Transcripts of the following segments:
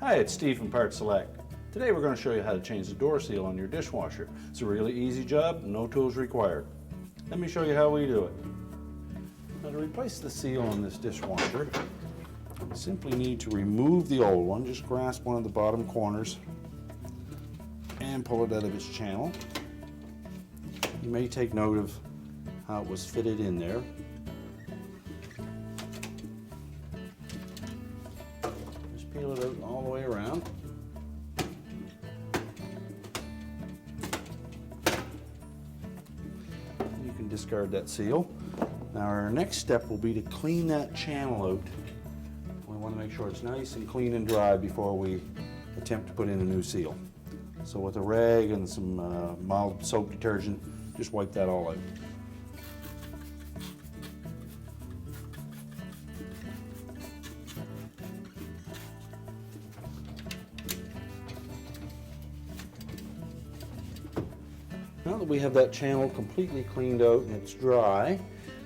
Hi, it's Steve from PartSelect. Today we're going to show you how to change the door seal on your dishwasher. It's a really easy job, no tools required. Let me show you how we do it. Now to replace the seal on this dishwasher, you simply need to remove the old one. Just grasp one of the bottom corners and pull it out of its channel. You may take note of how it was fitted in there. Just peel it out all the way around. You can discard that seal. Now our next step will be to clean that channel out. We want to make sure it's nice and clean and dry before we attempt to put in a new seal. So with a rag and some mild soap detergent, just wipe that all out. Now that we have that channel completely cleaned out and it's dry,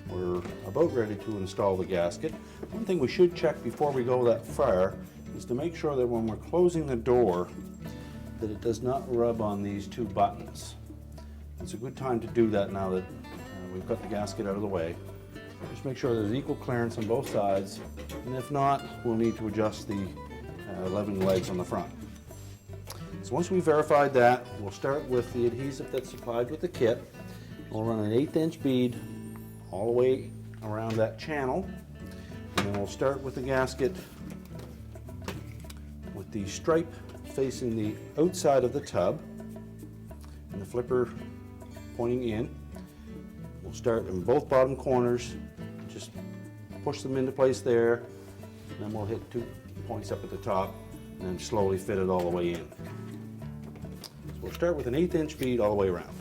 we're about ready to install the gasket. One thing we should check before we go that far is to make sure that when we're closing the door that it does not rub on these two buttons. It's a good time to do that now that we've got the gasket out of the way. Just make sure there's equal clearance on both sides, and if not, we'll need to adjust the 11 legs on the front. So once we've verified that, we'll start with the adhesive that's supplied with the kit. We'll run an 1/8 inch bead all the way around that channel, and then we'll start with the gasket with the stripe facing the outside of the tub and the flipper pointing in. We'll start in both bottom corners, just push them into place there, and then we'll hit 2 points up at the top and then slowly fit it all the way in. So we'll start with an 1/8 inch bead all the way around.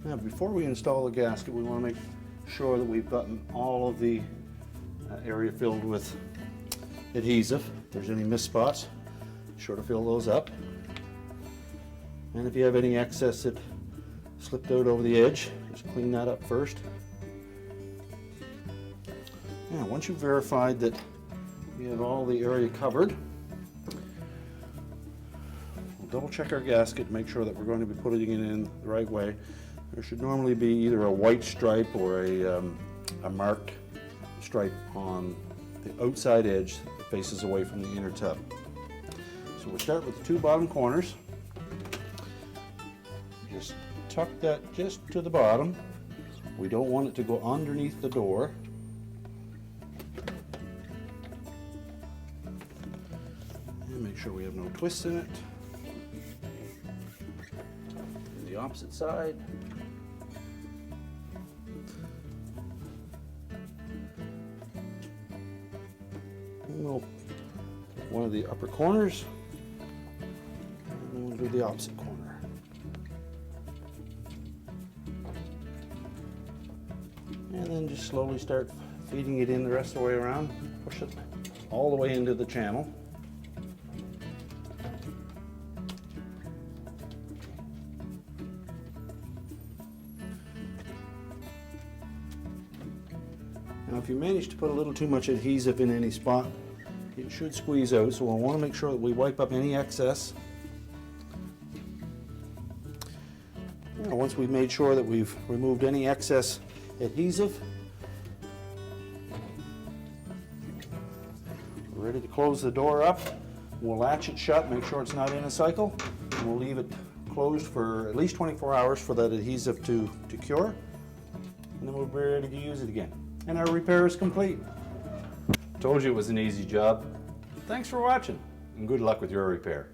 Now, before we install the gasket, we want to make sure that we've gotten all of the area filled with adhesive. If there's any missed spots, be sure to fill those up. And if you have any excess that slipped out over the edge, just clean that up first. Now, once you've verified that we have all the area covered, we'll double check our gasket, make sure that we're going to be putting it in the right way. There should normally be either a white stripe or a marked stripe on the outside edge that faces away from the inner tub. So we'll start with the 2 bottom corners. Just tuck that just to the bottom. We don't want it to go underneath the door. And make sure we have no twists in it. And the opposite side. We'll one of the upper corners, and then we'll do the opposite corner. And then just slowly start feeding it in the rest of the way around. Push it all the way into the channel. Now if you manage to put a little too much adhesive in any spot, it should squeeze out, so we'll want to make sure that we wipe up any excess. Now, once we've made sure that we've removed any excess adhesive, we're ready to close the door up. We'll latch it shut, make sure it's not in a cycle, and we'll leave it closed for at least 24 hours for that adhesive to cure, and then we'll be ready to use it again. And our repair is complete. Told you it was an easy job. Thanks for watching, and good luck with your repair.